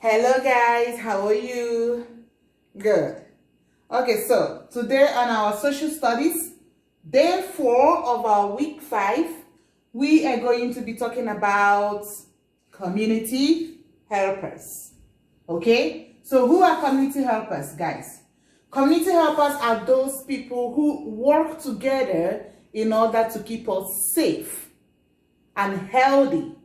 Hello guys, how are you? Good. Okay, so today on our social studies, day 4 of our week 5, we are going to be talking about community helpers. Okay, so who are community helpers, guys? Community helpers are those people who work together in order to keep us safe and healthy.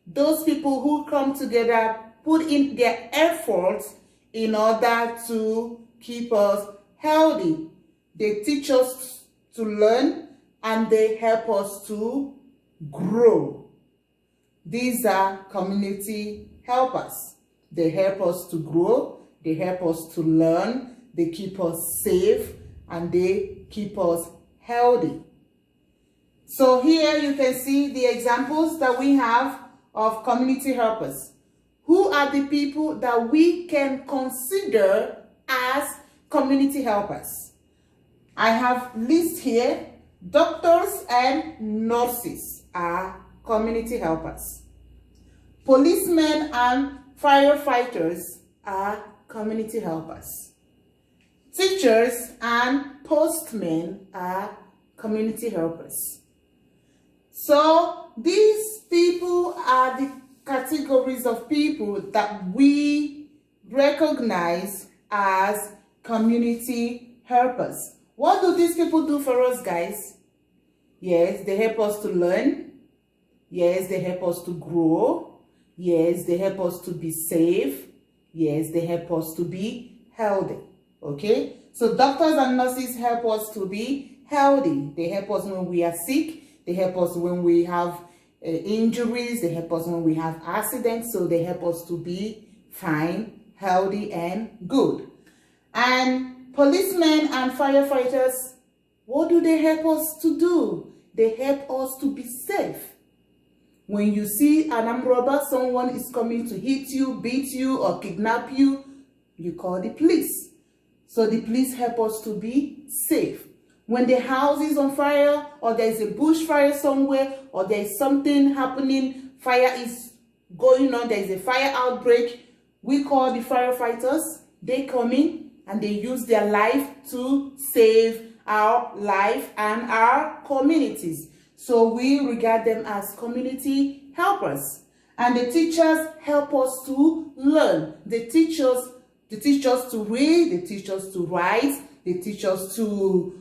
Those people who come together, put in their efforts in order to keep us healthy. They teach us to learn and they help us to grow. These are community helpers. They help us to grow, they help us to learn, they keep us safe, and they keep us healthy. So here you can see the examples that we have of community helpers. Who are the people that we can consider as community helpers? I have list here. Doctors and nurses are community helpers. Policemen and firefighters are community helpers. Teachers and postmen are community helpers. So these people are the categories of people that we recognize as community helpers. What do these people do for us, guys? Yes, they help us to learn. Yes, they help us to grow. Yes, they help us to be safe. Yes, they help us to be healthy. Okay, so doctors and nurses help us to be healthy. They help us when we are sick. They help us when we have injuries. They help us when we have accidents. So they help us to be fine, healthy, and good. And policemen and firefighters, what do they help us to do? They help us to be safe. When you see an armed robber, someone is coming to hit you, beat you, or kidnap you, you call the police. So the police help us to be safe. When the house is on fire, or there is a bushfire somewhere, or there is something happening, fire is going on, there is a fire outbreak, we call the firefighters. They come in and they use their life to save our life and our communities. So we regard them as community helpers. And the teachers help us to learn. They teach us to read, they teach us to write, they teach us to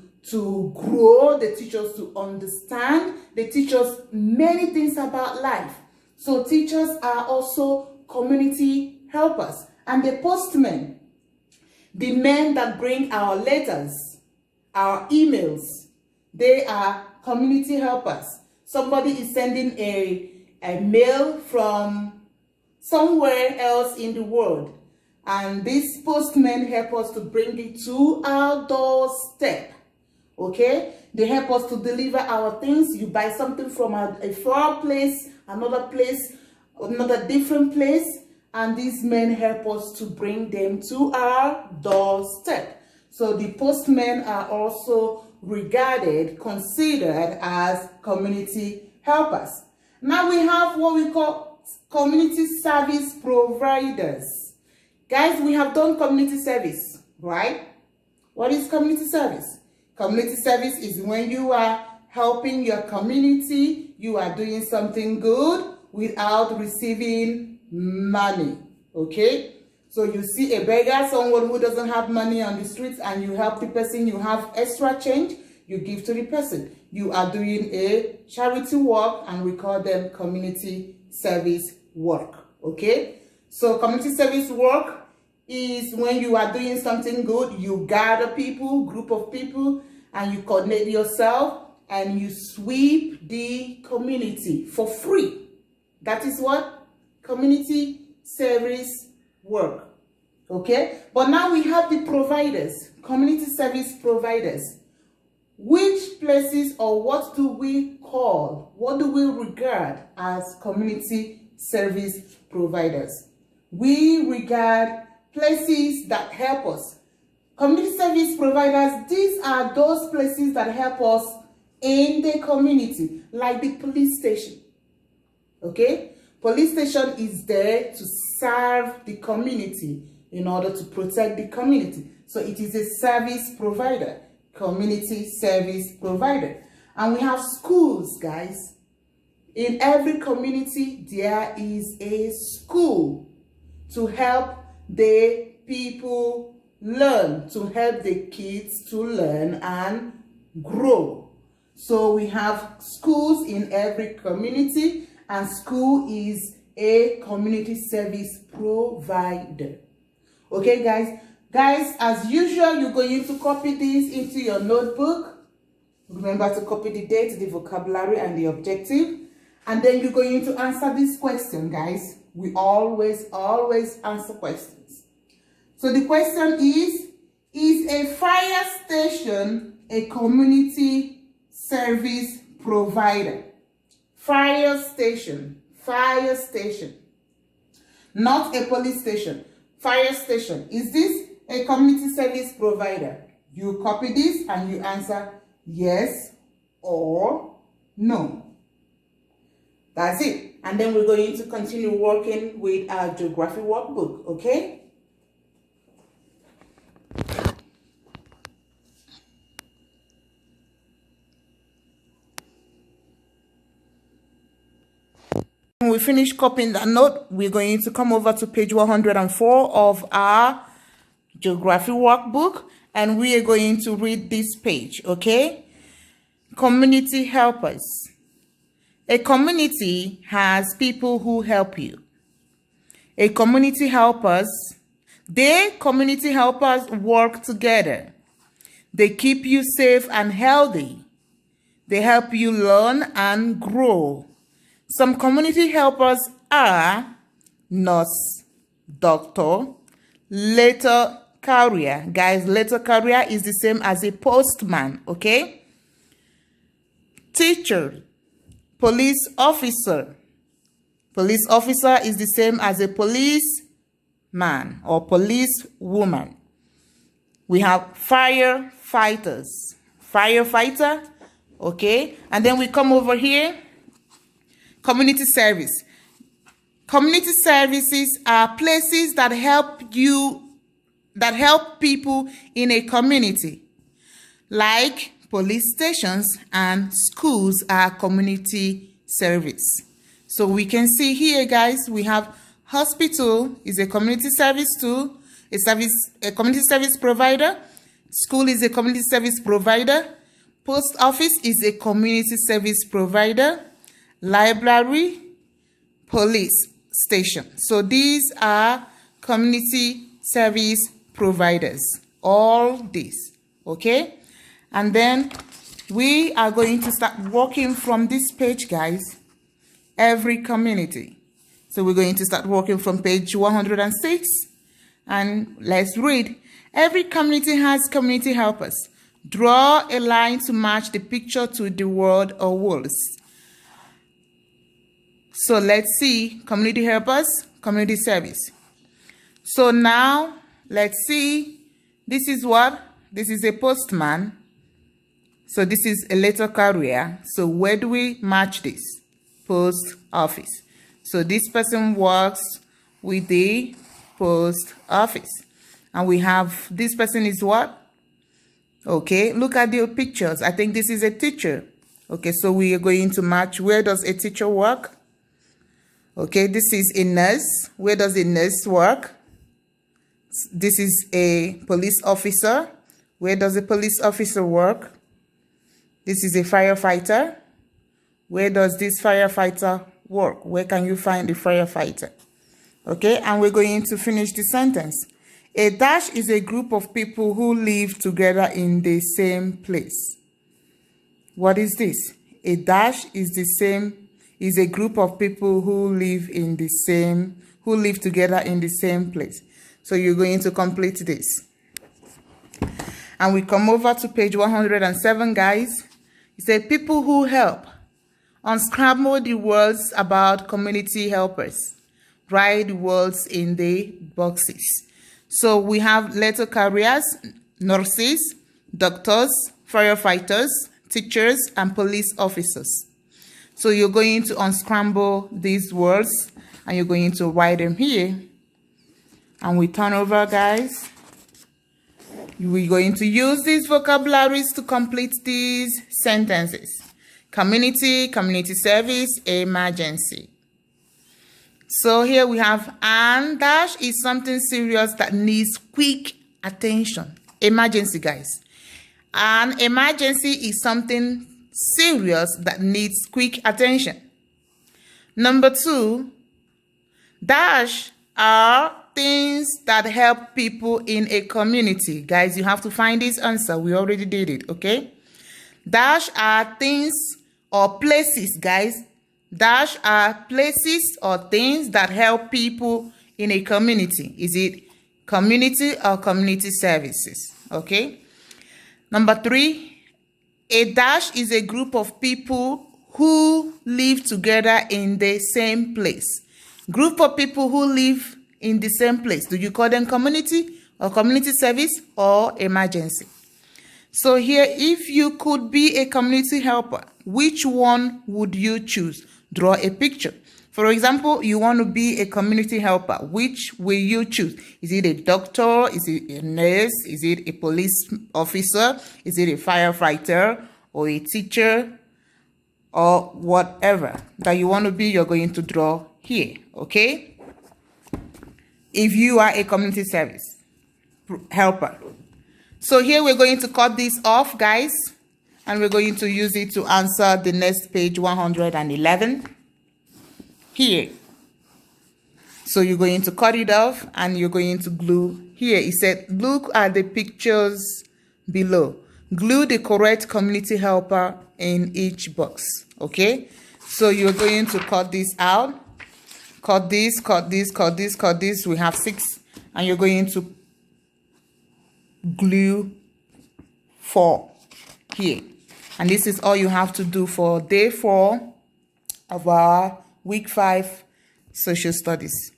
grow, they teach us to understand, they teach us many things about life. So teachers are also community helpers. And the postmen, the men that bring our letters, our emails, they are community helpers. Somebody is sending a mail from somewhere else in the world, and these postmen help us to bring it to our doorstep. Okay, they help us to deliver our things. You buy something from a far place, another different place, and these men help us to bring them to our doorstep. So the postmen are also considered as community helpers. Now we have what we call community service providers. Guys, we have done community service, right? What is community service? Community service is when you are helping your community, you are doing something good without receiving money, okay? So you see a beggar, someone who doesn't have money on the streets, and you help the person, you have extra change, you give to the person. You are doing a charity work, and we call them community service work, okay? So community service work is when you are doing something good, you gather people, group of people, and you coordinate yourself, and you sweep the community for free. That is what? Community service work. Okay? But now we have the providers, community service providers. Which places, or what do we call, what do we regard as community service providers? We regard places that help us. Community service providers, these are those places that help us in the community, like the police station. Okay? Police station is there to serve the community in order to protect the community. So it is a service provider, community service provider. And we have schools, guys. In every community, there is a school to help the people learn, to help the kids to learn and grow. So we have schools in every community, and school is a community service provider. Okay, guys? Guys, as usual, you're going to copy this into your notebook. Remember to copy the date, the vocabulary, and the objective. And then you're going to answer this question, guys. We always answer questions. So the question is a fire station a community service provider? Fire station. Not a police station. Fire station. Is this a community service provider? You copy this and you answer yes or no. That's it. And then we're going to continue working with our geography workbook, okay? When we finish copying that note, we're going to come over to page 104 of our geography workbook, and we are going to read this page, okay? Community helpers. A community has people who help you. Community helpers work together. They keep you safe and healthy. They help you learn and grow. Some community helpers are nurse, doctor, letter carrier. Guys, letter carrier is the same as a postman, okay? Teacher, police officer. Police officer is the same as a policeman or policewoman. We have firefighters. Firefighter, okay? And then we come over here. Community service. Community services are places that help people in a community. Like police stations and schools are community service. So we can see here, guys, we have hospital is a community service too, a community service provider. School is a community service provider. Post office is a community service provider. Library, police station. So these are community service providers. All these, okay? And then we are going to start working from this page, guys. Every community. So we're going to start working from page 106. And let's read. Every community has community helpers. Draw a line to match the picture to the word or words. So let's see, community helpers, community service. So now, let's see, this is what? This is a postman. So this is a letter carrier. So where do we match this? Post office. So this person works with the post office. And we have, this person is what? Okay, look at the pictures. I think this is a teacher. Okay, so we are going to match, where does a teacher work? Okay, this is a nurse. Where does a nurse work? This is a police officer. Where does a police officer work? This is a firefighter. Where does this firefighter work? Where can you find the firefighter? Okay, and we're going to finish the sentence. A dash is a group of people who live together in the same place. What is this? A dash is a group of people who live together in the same place. So you're going to complete this. And we come over to page 107, guys. It says people who help. Unscramble the words about community helpers. Write the words in the boxes. So we have letter carriers, nurses, doctors, firefighters, teachers, and police officers. So you're going to unscramble these words and you're going to write them here. And we turn over, guys. We're going to use these vocabularies to complete these sentences. Community, community service, emergency. So here we have an dash is something serious that needs quick attention. Emergency, guys. An emergency is something serious that needs quick attention. Number 2, dash are things that help people in a community. Guys, you have to find this answer. We already did it, okay? Dash are things or places, guys. Dash are places or things that help people in a community. Is it community or community services? Okay. Number 3, a dash is a group of people who live together in the same place. Group of people who live in the same place. Do you call them community or community service or emergency? So here, if you could be a community helper, which one would you choose? Draw a picture. For example, you want to be a community helper. Which will you choose? Is it a doctor? Is it a nurse? Is it a police officer? Is it a firefighter or a teacher or whatever that you want to be? You're going to draw here, okay? If you are a community service helper. So here we're going to cut this off, guys, and we're going to use it to answer the next page 111 here. So you're going to cut it off and you're going to glue here. It said, look at the pictures below. Glue the correct community helper in each box, okay? So you're going to cut this out. Cut this, cut this, cut this, cut this. We have 6, and you're going to glue 4 here. And this is all you have to do for day 4 of our week 5 social studies.